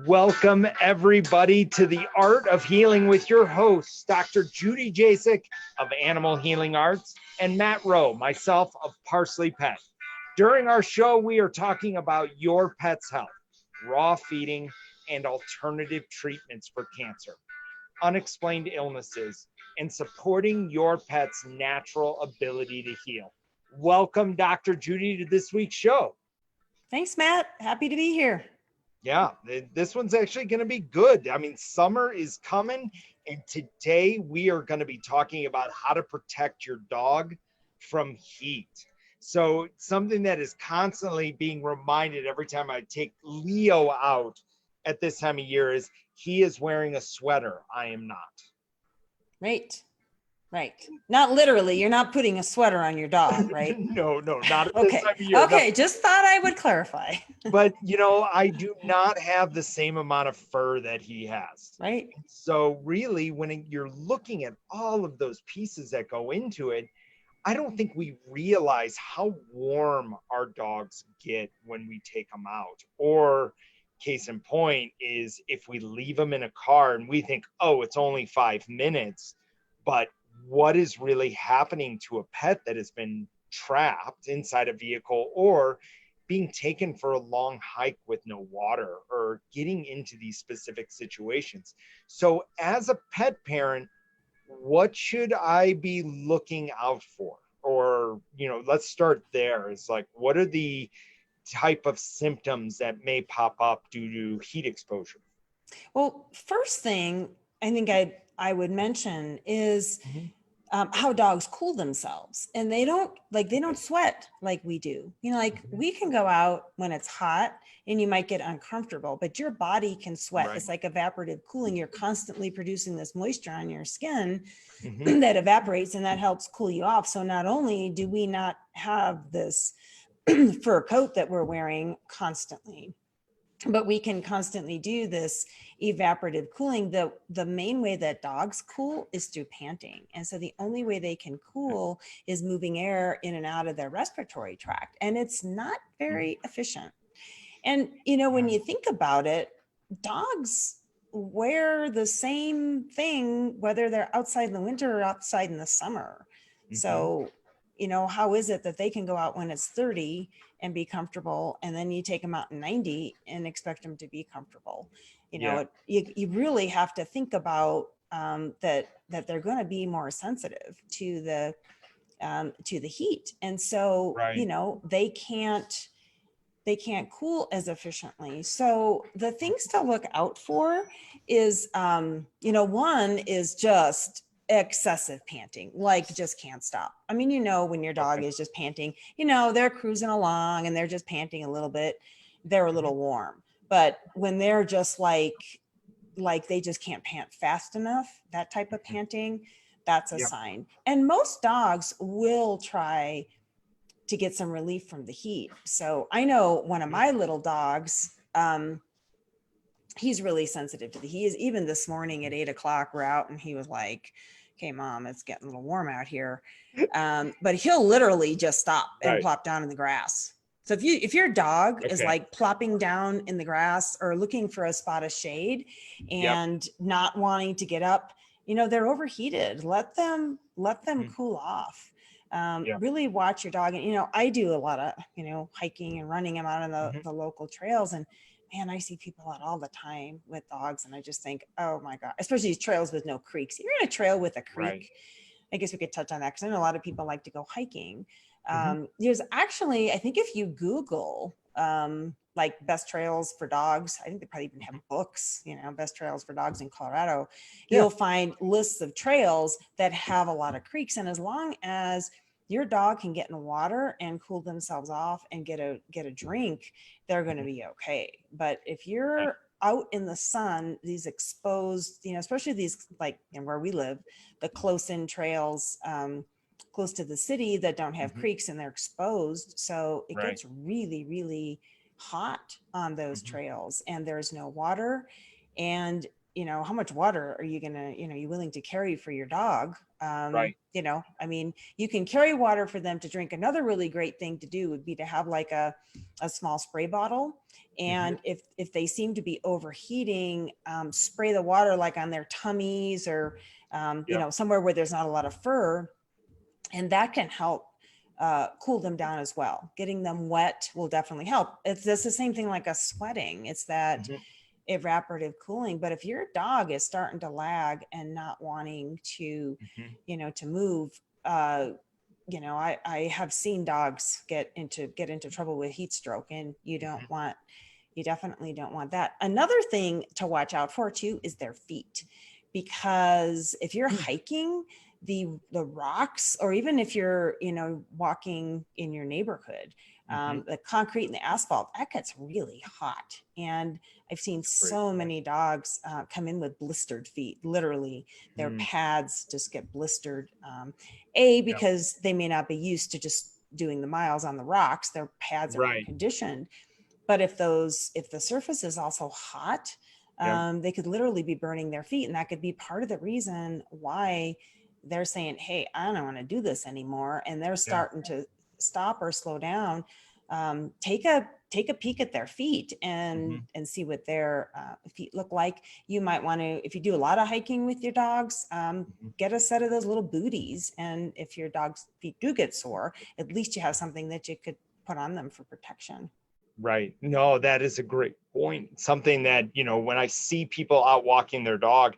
Welcome, everybody, to the Art of Healing with your hosts, Dr. Judy Jasek of Animal Healing Arts and Matt Rowe, myself of ParsleyPet. During our show, we are talking about your pet's health, raw feeding, and alternative treatments for cancer, unexplained illnesses, and supporting your pet's natural ability to heal. Welcome, Dr. Judy, to this week's show. Thanks, Matt. Happy to be here. Yeah, this one's actually going to be good. I mean, summer is coming, and today we are going to be talking about how to protect your dog from heat. So something that is constantly being reminded every time I take Leo out at this time of year is he is wearing a sweater. I am not. Right. Not literally. You're not putting a sweater on your dog, right? No, not at Okay. this time of year. Okay. No. Just thought I would clarify. But, I do not have the same amount of fur that he has. Right. So really, when you're looking at all of those pieces that go into it, I don't think we realize how warm our dogs get when we take them out. Or case in point is if we leave them in a car and we think, oh, it's only 5 minutes, but what is really happening to a pet that has been trapped inside a vehicle or being taken for a long hike with no water or getting into these specific situations. So as a pet parent, what should I be looking out for? Or, let's start there. It's like, what are the type of symptoms that may pop up due to heat exposure? Well, first thing I think I would mention is how dogs cool themselves, and they don't sweat like we do. We can go out when it's hot and you might get uncomfortable, but your body can sweat. Right. It's like evaporative cooling. You're constantly producing this moisture on your skin that evaporates, and that helps cool you off. So not only do we not have this fur coat that we're wearing constantly, but we can constantly do this evaporative cooling. The main way that dogs cool is through panting. And so the only way they can cool is moving air in and out of their respiratory tract. And it's not very efficient. And, when you think about it, dogs wear the same thing, whether they're outside in the winter or outside in the summer. So, how is it that they can go out when it's 30 and be comfortable, and then you take them out in 90 and expect them to be comfortable? You really have to think about that they're going to be more sensitive to the heat, and so right. They can't cool as efficiently. So the things to look out for is one is just excessive panting, like just can't stop. I mean, when your dog is just panting, they're cruising along and they're just panting a little bit, they're a little warm. But when they're just like they just can't pant fast enough, that type of panting, that's a sign. And most dogs will try to get some relief from the heat. So I know one of my little dogs, he's really sensitive to the heat. Even this morning at 8 o'clock, we're out and he was like, okay, Mom, it's getting a little warm out here. But he'll literally just stop and plop down in the grass. So if your dog is like plopping down in the grass or looking for a spot of shade and not wanting to get up, they're overheated. Let them cool off. Really watch your dog. And, I do a lot of, hiking and running. I'm out on the local trails, and man, I see people out all the time with dogs, and I just think, oh my God, especially these trails with no creeks. If you're in a trail with a creek, I guess we could touch on that, because I know a lot of people like to go hiking. There's actually, I think if you Google like best trails for dogs, I think they probably even have books, best trails for dogs in Colorado, you'll find lists of trails that have a lot of creeks. And as long as your dog can get in water and cool themselves off and get a drink, they're going to be okay. But if you're out in the sun, these exposed, especially these, like where we live, the close-in trails, close to the city that don't have creeks, and they're exposed. So it gets really, really hot on those trails, and there's no water. And how much water are you gonna, you willing to carry for your dog? Right. I mean, you can carry water for them to drink. Another really great thing to do would be to have like a small spray bottle. And if they seem to be overheating, spray the water like on their tummies or, somewhere where there's not a lot of fur. And that can help cool them down as well. Getting them wet will definitely help. It's the same thing like a sweating. It's that evaporative cooling. But if your dog is starting to lag and not wanting to, to move, I have seen dogs get into trouble with heat stroke, and you definitely don't want that. Another thing to watch out for too is their feet, because if you're hiking, the rocks, or even if you're, walking in your neighborhood, the concrete and the asphalt, that gets really hot. And I've seen so many dogs come in with blistered feet. Literally, their pads just get blistered. Because they may not be used to just doing the miles on the rocks. Their pads are conditioned. But if the surface is also hot, they could literally be burning their feet. And that could be part of the reason why they're saying, hey, I don't want to do this anymore. And they're starting to stop or slow down. Take a peek at their feet and see what their feet look like. You might want to, if you do a lot of hiking with your dogs, get a set of those little booties. And if your dog's feet do get sore, at least you have something that you could put on them for protection. Right. No, that is a great point. Something that, when I see people out walking their dog,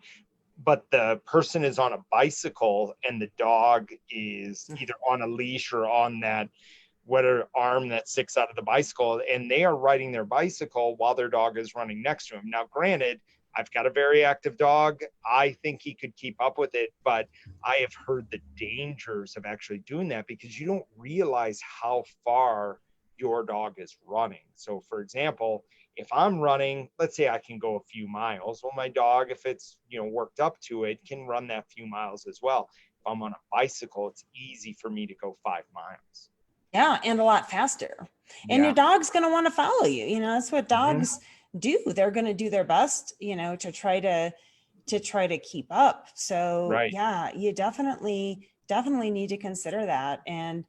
but the person is on a bicycle and the dog is either on a leash or on that whatever arm that sticks out of the bicycle, and they are riding their bicycle while their dog is running next to him. Now, granted, I've got a very active dog. I think he could keep up with it, but I have heard the dangers of actually doing that, because you don't realize how far your dog is running. So for example, if I'm running, let's say I can go a few miles. Well, my dog, if it's, worked up to it, can run that few miles as well. If I'm on a bicycle, it's easy for me to go 5 miles. Yeah. And a lot faster. And your dog's going to want to follow you. That's what dogs do. They're going to do their best, to try to keep up. So you definitely need to consider that, and,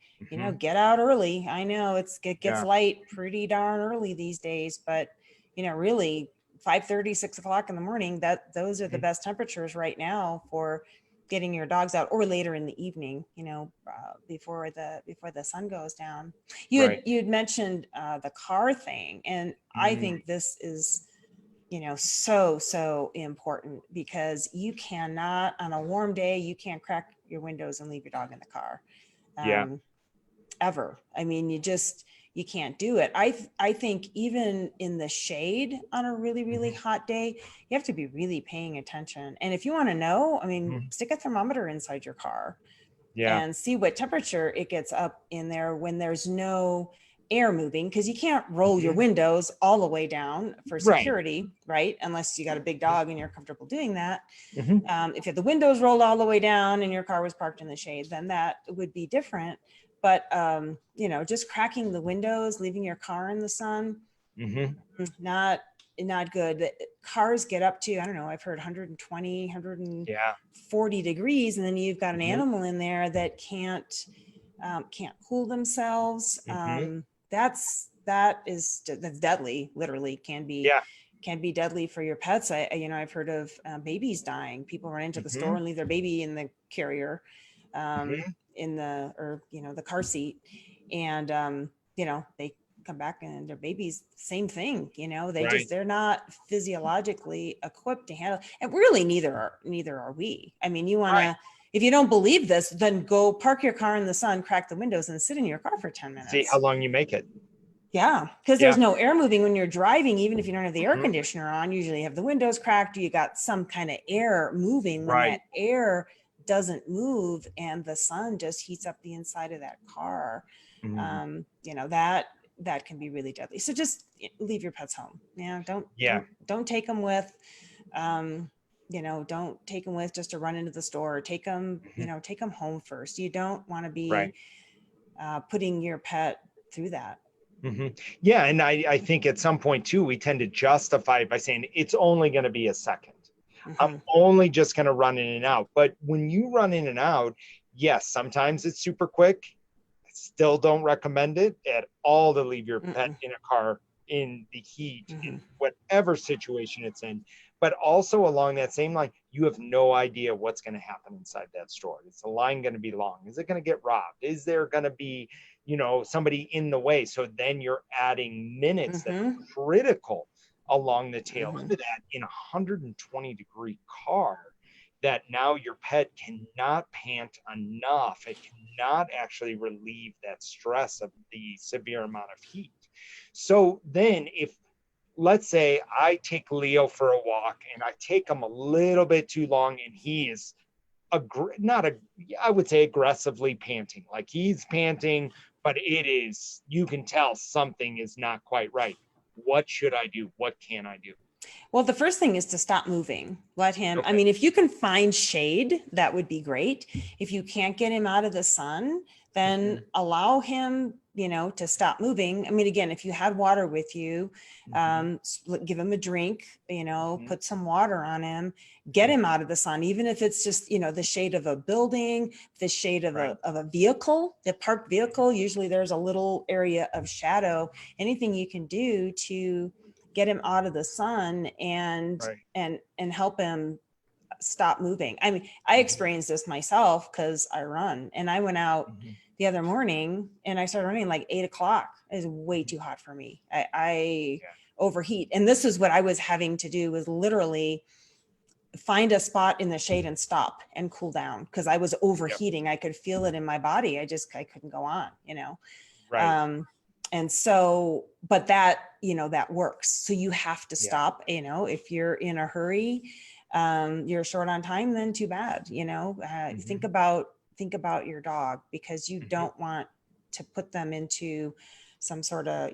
get out early. I know it gets light pretty darn early these days, but, really 5:30, 6 o'clock in the morning, those are the best temperatures right now for getting your dogs out, or later in the evening, before the sun goes down. You'd mentioned the car thing. And I think this is, so important, because you cannot, on a warm day, you can't crack your windows and leave your dog in the car. Ever. I mean, you can't do it. I think even in the shade on a really, really hot day, you have to be really paying attention. And if you want to know, stick a thermometer inside your car and see what temperature it gets up in there when there's no air moving, because you can't roll your windows all the way down for security, right? Unless you got a big dog and you're comfortable doing that. If you have the windows rolled all the way down and your car was parked in the shade, then that would be different. But, just cracking the windows, leaving your car in the sun, not good. The cars get up to, I don't know, I've heard 120, 140 degrees. And then you've got an animal in there that can't cool themselves. That's deadly, literally can be deadly for your pets. I've heard of babies dying. People run into the store and leave their baby in the carrier, in the car seat, and they come back and their babies, same thing. They're not physiologically equipped to handle, and really neither are we. I mean, you want to, if you don't believe this, then go park your car in the sun, crack the windows, and sit in your car for 10 minutes. See how long you make it. Yeah, because there's no air moving when you're driving. Even if you don't have the air conditioner on, usually you have the windows cracked, or you got some kind of air moving. When that air doesn't move and the sun just heats up the inside of that car, that can be really deadly. So just leave your pets home. Don't take them with, don't take them with just to run into the store. Take them, take them home first. You don't want to be putting your pet through that. Yeah. And I think at some point too, we tend to justify it by saying it's only going to be a second. I'm only just going to run in and out. But when you run in and out, yes, sometimes it's super quick. I still don't recommend it at all to leave your pet in a car in the heat, in whatever situation it's in. But also along that same line, you have no idea what's going to happen inside that store. Is the line going to be long? Is it going to get robbed? Is there going to be, somebody in the way? So then you're adding minutes that are critical along the tail end of that in a 120-degree car, that now your pet cannot pant enough. It cannot actually relieve that stress of the severe amount of heat. So then if, let's say I take Leo for a walk and I take him a little bit too long and he is I would say aggressively panting, like he's panting, but you can tell something is not quite right. What should I do? What can I do? Well, the first thing is to stop moving. Let him, I mean, if you can find shade, that would be great. If you can't get him out of the sun, then allow him, to stop moving. I mean, again, if you had water with you, give him a drink, put some water on him, get him out of the sun, even if it's just, the shade of a building, the shade of a vehicle, the parked vehicle. Usually there's a little area of shadow. Anything you can do to get him out of the sun and help him stop moving. I mean, I experienced this myself because I run, and I went out the other morning and I started running like 8 o'clock. It was way too hot for me. I overheat. And this is what I was having to do, was literally find a spot in the shade and stop and cool down, because I was overheating. I could feel it in my body. I couldn't go on, Right. And so, but that, that works. So you have to stop, if you're in a hurry, you're short on time, then too bad, think about your dog, because you don't want to put them into some sort of,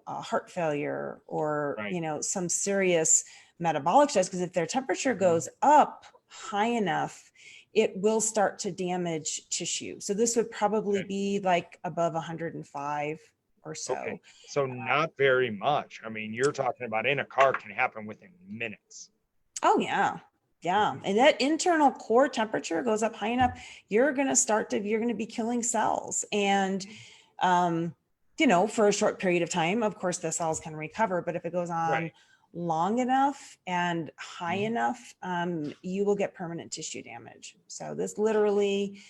heart failure or, some serious metabolic stress. Because if their temperature goes up high enough, it will start to damage tissue. So this would probably be like above 105 or so. Okay. So not very much. I mean, you're talking about in a car can happen within minutes. Oh yeah. Yeah. And that internal core temperature goes up high enough, you're going to be killing cells. And, for a short period of time, of course, the cells can recover, but if it goes on long enough and high enough, you will get permanent tissue damage. So this literally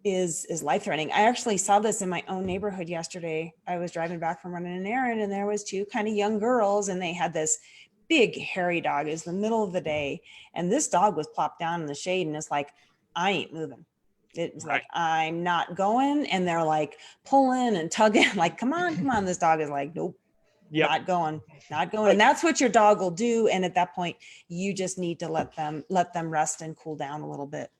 is life-threatening. I actually saw this in my own neighborhood yesterday. I was driving back from running an errand, and there was two kind of young girls, and they had this big hairy dog. It was the middle of the day, and this dog was plopped down in the shade, and it's like, I ain't moving. It's like, I'm not going. And they're like pulling and tugging, like, come on. This dog is like, nope, not going. And that's what your dog will do. And at that point, you just need to let them rest and cool down a little bit.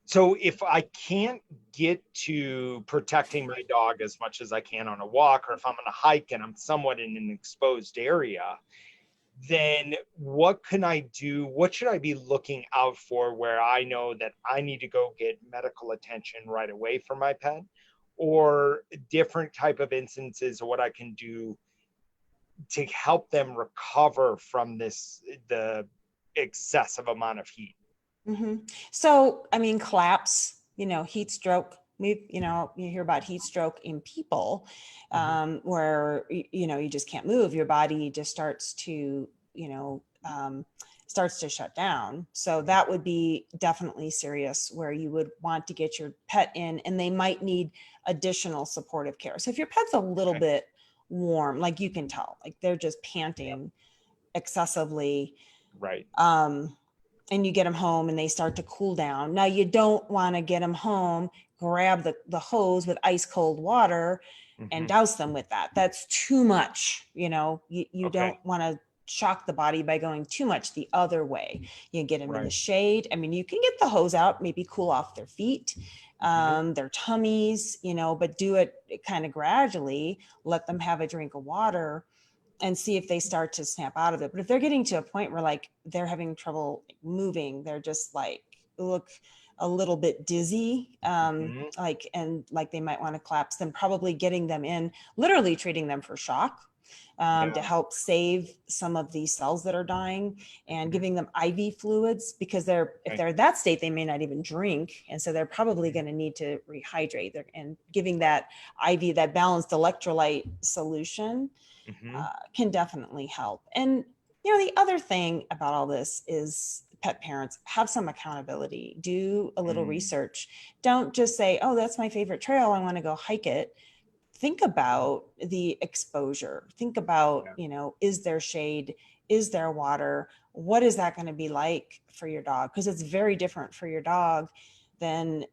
So if I can't get to protecting my dog as much as I can on a walk, or if I'm on a hike and I'm somewhat in an exposed area, then what can I do? What should I be looking out for where I know that I need to go get medical attention right away for my pet, or different type of instances of what I can do to help them recover from the excessive amount of heat? So, I mean, collapse, heat stroke, you hear about heat stroke in people, where, you just can't move. Your body just starts to shut down. So that would be definitely serious, where you would want to get your pet in, and they might need additional supportive care. So if your pet's a little bit warm, like you can tell, like they're just panting excessively. Right. And you get them home and they start to cool down. Now you don't want to get them home, grab the hose with ice cold water and douse them with that. That's too much. You don't want to shock the body by going too much the other way. You get them in the shade. I mean, you can get the hose out, maybe cool off their feet, their tummies, but do it kind of gradually. Let them have a drink of water and see if they start to snap out of it. But if they're getting to a point where like they're having trouble moving, they're just like look a little bit dizzy, like they might want to collapse, then probably getting them in, literally treating them for shock. to help save some of these cells that are dying, and giving them IV fluids, because if they're that state, they may not even drink. And so they're probably going to need to rehydrate. And giving that IV, that balanced electrolyte solution can definitely help. And, the other thing about all this is pet parents have some accountability, do a little research. Don't just say, oh, that's my favorite trail, I want to go hike it. Think about the exposure. Think about, is there shade? Is there water? What is that going to be like for your dog? Because it's very different for your dog than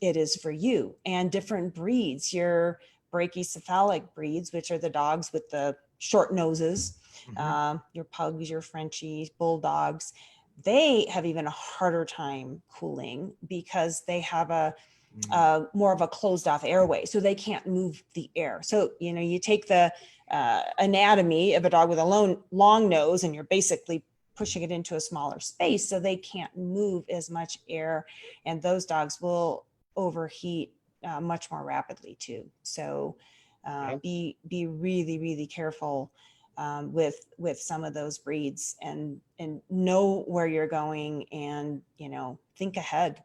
it is for you. And different breeds, your brachycephalic breeds, which are the dogs with the short noses, your pugs, your Frenchies, bulldogs, they have even a harder time cooling because they have more of a closed off airway. So they can't move the air. So, you take the anatomy of a dog with a long nose, and you're basically pushing it into a smaller space, so they can't move as much air. And those dogs will overheat much more rapidly too. So be really, really careful with some of those breeds, and know where you're going, and, think ahead.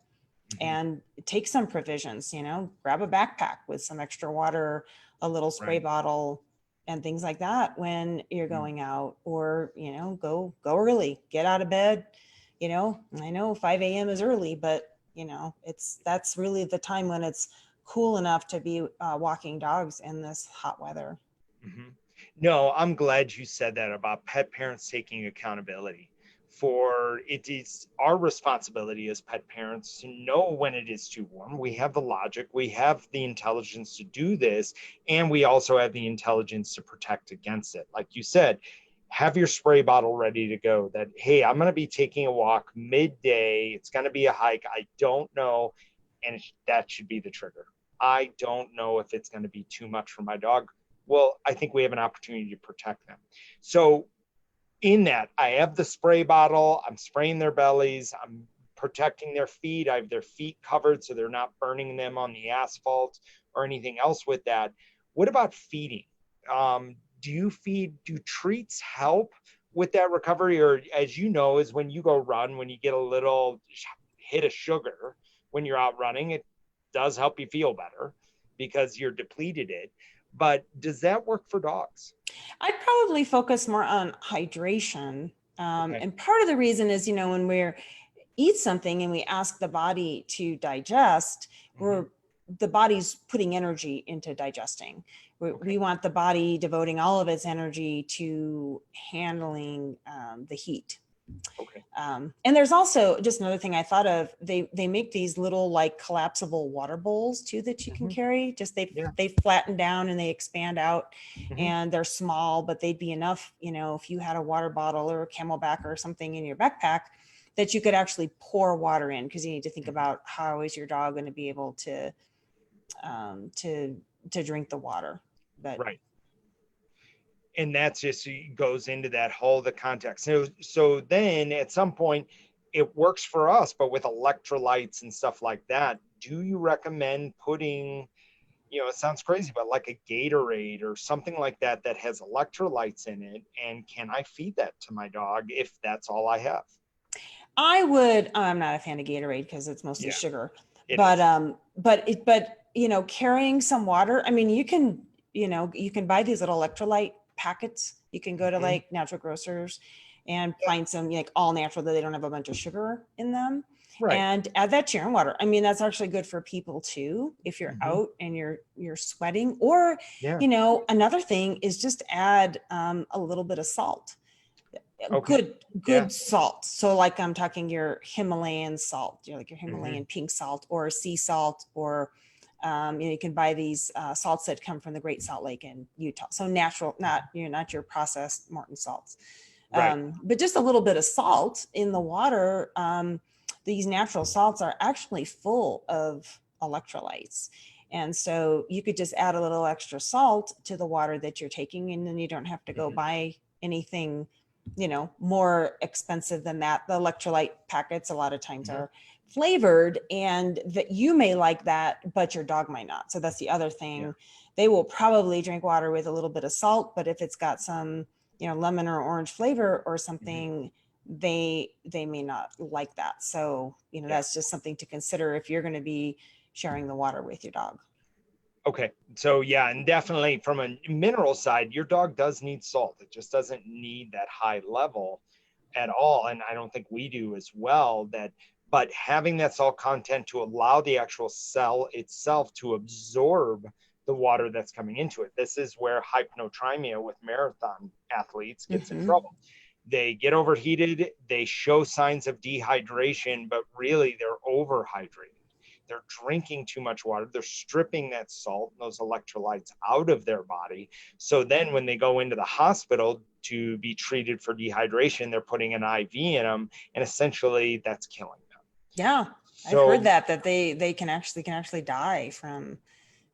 And take some provisions, grab a backpack with some extra water, a little spray bottle, and things like that when you're going out. Or, go early, get out of bed. I know 5 a.m. is early, but that's really the time when it's cool enough to be walking dogs in this hot weather. No, I'm glad you said that about pet parents taking accountability. For it is our responsibility as pet parents to know when it is too warm. We have the logic, we have the intelligence to do this, and we also have the intelligence to protect against it. Like you said, have your spray bottle ready to go, that, hey, I'm going to be taking a walk midday. It's going to be a hike. I don't know. And that should be the trigger. I don't know if it's going to be too much for my dog. Well, I think we have an opportunity to protect them. So in that, I have the spray bottle, I'm spraying their bellies, I'm protecting their feet, I have their feet covered so they're not burning them on the asphalt or anything else with that. What about feeding? Do treats help with that recovery? Or, as you know, is when you go run, when you get a little hit of sugar when you're out running, it does help you feel better because you're depleted it. But does that work for dogs? I'd probably focus more on hydration. And part of the reason is, when we eat something and we ask the body to digest, the body's putting energy into digesting. We want the body devoting all of its energy to handling the heat. And there's also just another thing I thought of. They make these little collapsible water bowls too that you can carry. Just they flatten down and they expand out, and they're small, but they'd be enough, if you had a water bottle or a Camelback or something in your backpack, that you could actually pour water in, because you need to think about how is your dog going to be able to drink the water. But and that's just goes into that whole the context. So then at some point it works for us, but with electrolytes and stuff like that, do you recommend putting, it sounds crazy, but like a Gatorade or something like that that has electrolytes in it? And can I feed that to my dog if that's all I have? I'm not a fan of Gatorade because it's mostly sugar, but carrying some water. I mean, you can buy these little electrolyte packets. You can go to natural grocers and find some all natural, that they don't have a bunch of sugar in them, and add that to your own water. I mean, that's actually good for people too, if you're out and you're sweating. Or another thing is just add a little bit of salt. Good salt. So I'm talking your Himalayan salt, your Himalayan pink salt, or sea salt, or you can buy these salts that come from the Great Salt Lake in Utah. So natural, not your processed Morton salts, but just a little bit of salt in the water. These natural salts are actually full of electrolytes. And so you could just add a little extra salt to the water that you're taking, and then you don't have to go buy anything, more expensive than that. The electrolyte packets a lot of times are flavored, and that you may like that, but your dog might not. So that's the other thing they will probably drink water with a little bit of salt, but if it's got some, lemon or orange flavor or something, they may not like that. So, that's just something to consider if you're going to be sharing the water with your dog. Okay. So yeah, and definitely from a mineral side, your dog does need salt. It just doesn't need that high level at all. And I don't think we do as well. But having that salt content to allow the actual cell itself to absorb the water that's coming into it. This is where hypernatremia with marathon athletes gets in trouble. They get overheated, they show signs of dehydration, but really they're overhydrated. They're drinking too much water. They're stripping that salt, those electrolytes out of their body. So then when they go into the hospital to be treated for dehydration, they're putting an IV in them, and essentially that's killing them. Yeah. I've heard that they can actually die from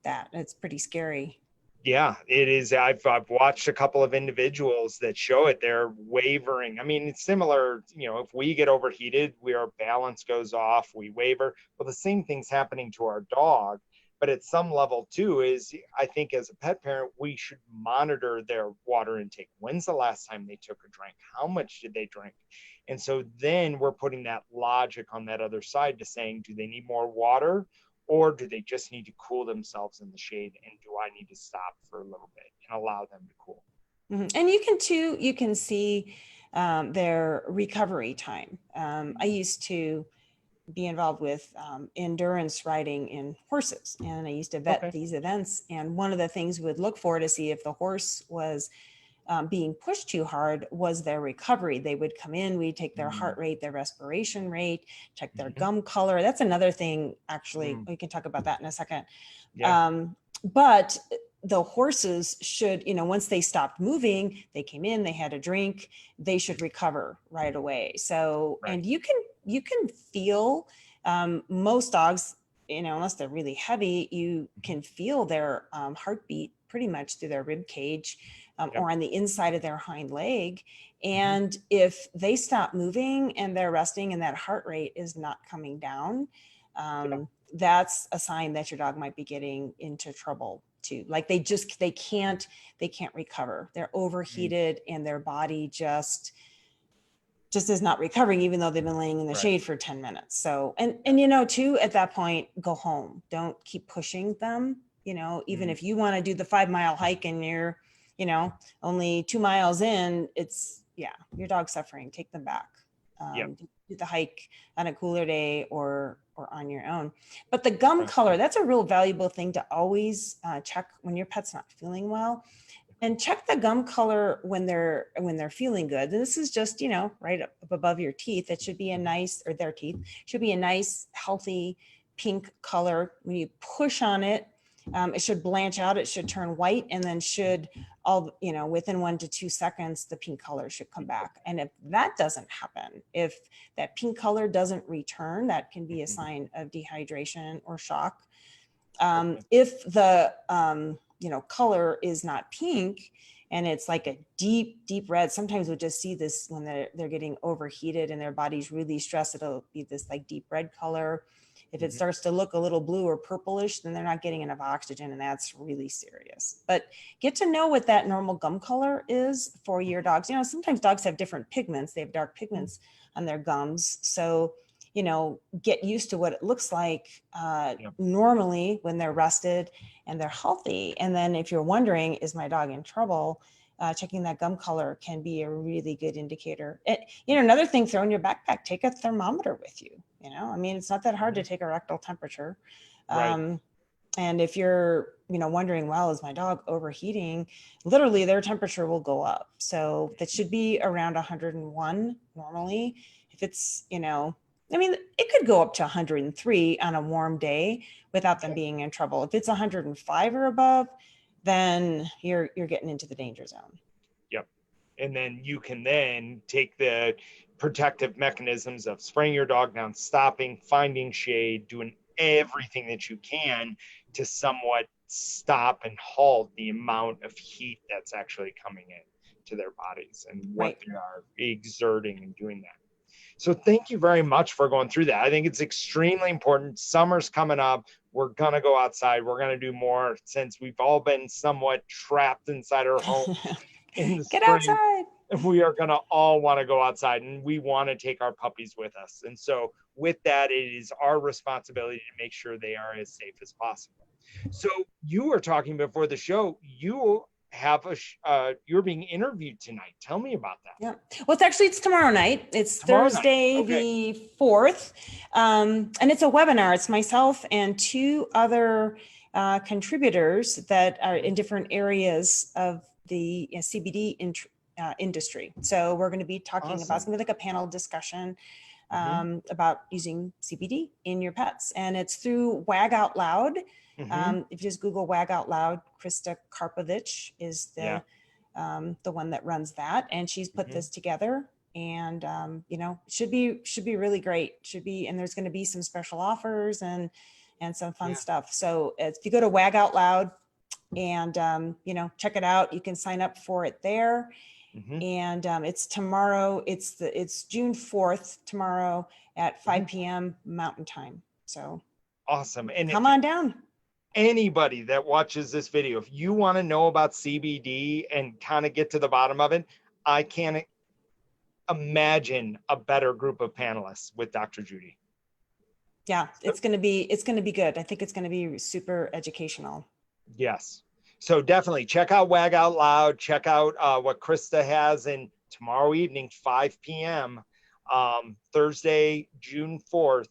that. It's pretty scary. Yeah, it is. I've watched a couple of individuals that show it. They're wavering. I mean, it's similar, if we get overheated, our balance goes off, we waver. Well, the same thing's happening to our dog. But at some level too is, I think as a pet parent, we should monitor their water intake. When's the last time they took a drink? How much did they drink? And so then we're putting that logic on that other side to saying, do they need more water? Or do they just need to cool themselves in the shade? And do I need to stop for a little bit and allow them to cool? And you can see their recovery time. I used to be involved with endurance riding in horses, and I used to vet these events. And one of the things we would look for to see if the horse was being pushed too hard was their recovery. They would come in, we'd take their heart rate, their respiration rate, check their gum color. That's another thing, actually. We can talk about that in a second. But the horses should, once they stopped moving, they came in, they had a drink, they should recover right away. So, and you can feel most dogs, unless they're really heavy, you can feel their heartbeat pretty much through their rib cage or on the inside of their hind leg. And if they stop moving and they're resting and that heart rate is not coming down, that's a sign that your dog might be getting into trouble too. Like they can't recover. They're overheated and their body just is not recovering, even though they've been laying in the shade for 10 minutes. So, and too, at that point, go home. Don't keep pushing them. Even if you want to do the 5-mile hike and you're, only 2 miles in, your dog's suffering. Take them back. Do the hike on a cooler day or on your own. But the gum color, that's a real valuable thing to always check when your pet's not feeling well. And check the gum color when they're feeling good. And this is just, right up above your teeth. It should be their teeth should be a nice, healthy pink color. When you push on it, it should blanch out. It should turn white, and then within 1 to 2 seconds, the pink color should come back. And if that doesn't happen, if that pink color doesn't return, that can be a sign of dehydration or shock. If the color is not pink and it's like a deep red, sometimes we'll just see this when they're getting overheated and their body's really stressed. It'll be this like deep red color. If it starts to look a little blue or purplish, then they're not getting enough oxygen, and that's really serious. But get to know what that normal gum color is for your dogs. Sometimes dogs have different pigments. They have dark pigments on their gums. So, get used to what it looks like normally when they're rested and they're healthy. And then if you're wondering, is my dog in trouble? Checking that gum color can be a really good indicator. Another thing, throw in your backpack, take a thermometer with you. It's not that hard to take a rectal temperature. And if you're, wondering, well, is my dog overheating? Literally their temperature will go up. So that should be around 101 normally. If it's, it could go up to 103 on a warm day without them being in trouble. If it's 105 or above, then you're getting into the danger zone. Yep. And then you can then take the protective mechanisms of spraying your dog down, stopping, finding shade, doing everything that you can to somewhat stop and halt the amount of heat that's actually coming in to their bodies and what they are exerting and doing that. So thank you very much for going through that. I think it's extremely important. Summer's coming up. we're going to go outside. We're going to do more since we've all been somewhat trapped inside our homes in the Get spring. outside. We are going to all want to go outside, and we want to take our puppies with us. And so with that, it is our responsibility to make sure they are as safe as possible. So you were talking before the show, you have you're being interviewed tonight. Tell me about that. Yeah. Well, it's tomorrow night. It's Tomorrow Thursday, night. Okay. the 4th. And it's a webinar. It's myself and two other contributors that are in different areas of the CBD industry. So we're going to be talking about, it's going to be like a panel discussion about using CBD in your pets. And it's through Wag Out Loud. If you just Google Wag Out Loud, Krista Karpovich is the one that runs that, and she's put this together, and should be really great. And there's going to be some special offers and some fun stuff. So if you go to Wag Out Loud and check it out, you can sign up for it there. And it's tomorrow. It's June 4th tomorrow at 5 p.m. Mountain Time. So awesome. And come on down. Anybody that watches this video, if you want to know about CBD and kind of get to the bottom of it, I can't imagine a better group of panelists with Dr. Judy. Yeah, it's going to be good. I think it's going to be super educational. Yes. So definitely check out Wag Out Loud. Check out what Krista has. And tomorrow evening, 5 p.m., Thursday, June 4th,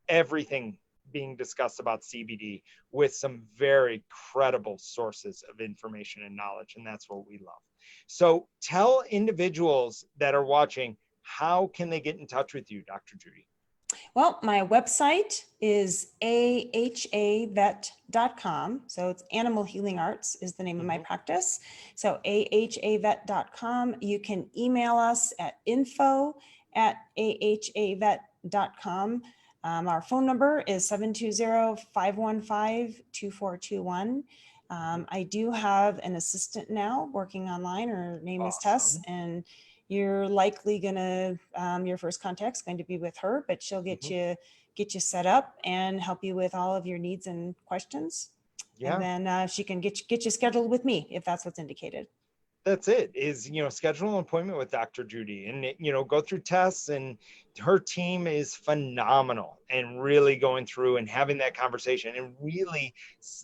everything being discussed about CBD with some very credible sources of information and knowledge. And that's what we love. So tell individuals that are watching, how can they get in touch with you, Dr. Judy? Well, my website is ahavet.com. So it's Animal Healing Arts is the name of my practice. So ahavet.com. You can email us at info@ahavet.com. Our phone number is 720-515-2421. I do have an assistant now working online. Her name is Tess, and you're likely gonna, your first contact's going to be with her, but she'll get you set up and help you with all of your needs and questions. Yeah. And then she can get you scheduled with me if that's what's indicated. That's it, is, schedule an appointment with Dr. Judy and, go through tests, and her team is phenomenal and really going through and having that conversation, and really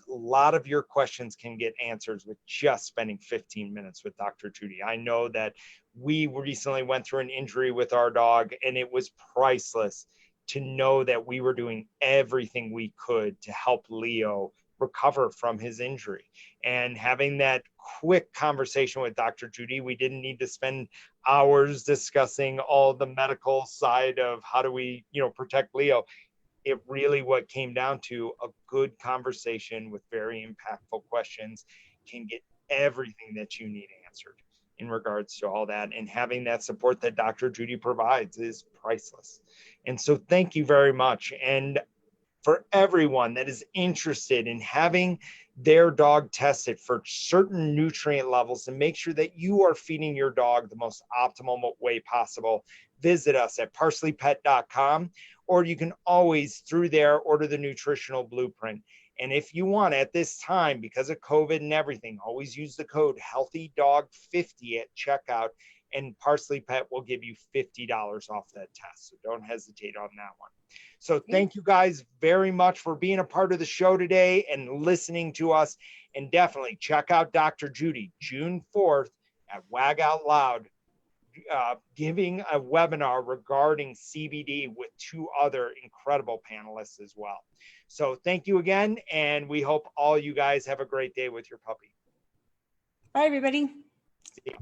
a lot of your questions can get answers with just spending 15 minutes with Dr. Judy. I know that we recently went through an injury with our dog, and it was priceless to know that we were doing everything we could to help Leo recover from his injury. And having that quick conversation with Dr. Judy, we didn't need to spend hours discussing all the medical side of how do we, protect Leo. It really, what came down to, a good conversation with very impactful questions can get everything that you need answered in regards to all that. And having that support that Dr. Judy provides is priceless. And so thank you very much. And for everyone that is interested in having their dog tested for certain nutrient levels and make sure that you are feeding your dog the most optimal way possible, visit us at ParsleyPet.com, or you can always through there order the nutritional blueprint. And if you want, at this time, because of COVID and everything, always use the code HealthyDog50 at checkout, and ParsleyPet will give you $50 off that test. So don't hesitate on that one. So thank you guys very much for being a part of the show today and listening to us. And definitely check out Dr. Judy, June 4th at Wag Out Loud, giving a webinar regarding CBD with two other incredible panelists as well. So thank you again, and we hope all you guys have a great day with your puppy. Bye, everybody. See you.